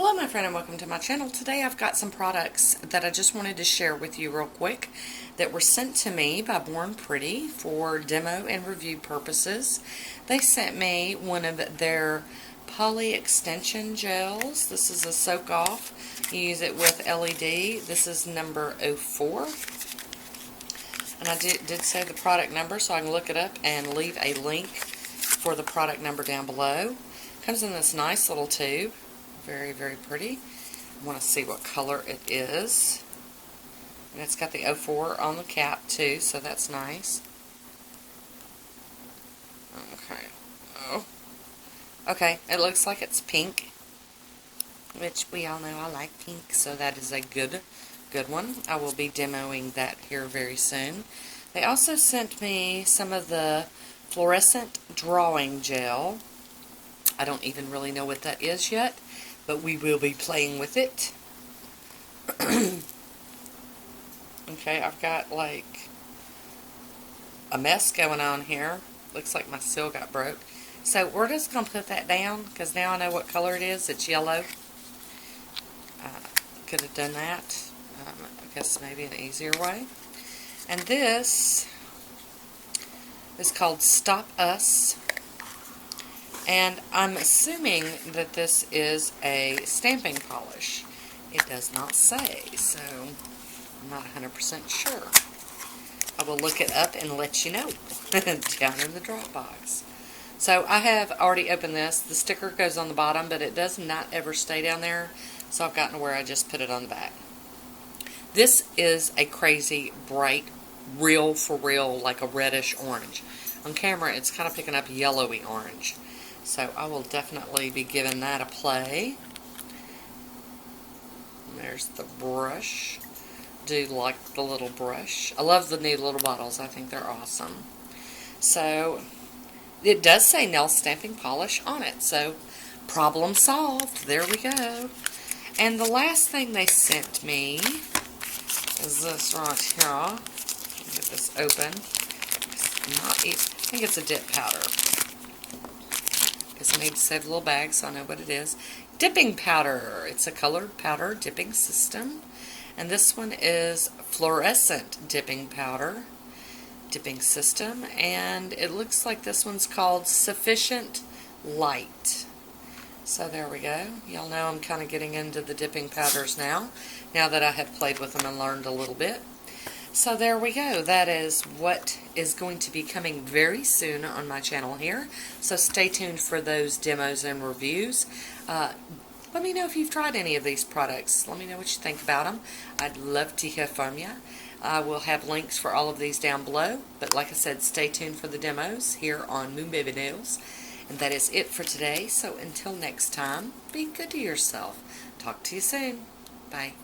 Hello my friend and welcome to my channel. Today I've got some products that I just wanted to share with you real quick that were sent to me by Born Pretty for demo and review purposes. They sent me one of their poly extension gels. This is a soak off. You use it with LED. This is number 04. And I did say the product number so I can look it up and leave a link for the product number down below. Comes in this nice little tube. Very, very pretty. I want to see what color it is. And it's got the 04 on the cap too, so that's nice. Okay. Oh. Okay, it looks like it's pink, which we all know I like pink, so that is a good one. I will be demoing that here very soon. They also sent me some of the Fluorescent drawing gel. I don't even really know what that is yet, but we will be playing with it. Okay, I've got like a mess going on here. Looks like my seal got broke. So we're just going to put that down because now I know what color it is. It's yellow. Could have done that. I guess maybe an easier way. And this is called Stop Us. And I'm assuming that this is a stamping polish. It does not say, so I'm not 100% sure. I will look it up and let you know down in the drop box. So I have already opened this. The sticker goes on the bottom, but it does not ever stay down there, so I've gotten to where I just put it on the back. This is a crazy, bright, real for real, like a reddish orange. On camera, it's kind of picking up yellowy orange. So I will definitely be giving that a play. And there's the brush. Do like the little brush. I love the new little bottles. I think they're awesome. So it does say nail stamping polish on it. So problem solved. There we go. And the last thing they sent me is this right here. Get this open. I think it's a dip powder. I need to save a little bag so I know what it is. Dipping powder. It's a colored powder dipping system. And this one is Fluorescent dipping powder dipping system. And it looks like this one's called Sufficient Light. So there we go. Y'all know I'm kind of getting into the dipping powders now that I have played with them and learned a little bit. So there we go. That is what is going to be coming very soon on my channel here. So stay tuned for those demos and reviews. Let me know if you've tried any of these products. Let me know what you think about them. I'd love to hear from you. I will have links for all of these down below. But like I said, stay tuned for the demos here on Moon Baby Nails. And that is it for today. So until next time, be good to yourself. Talk to you soon. Bye.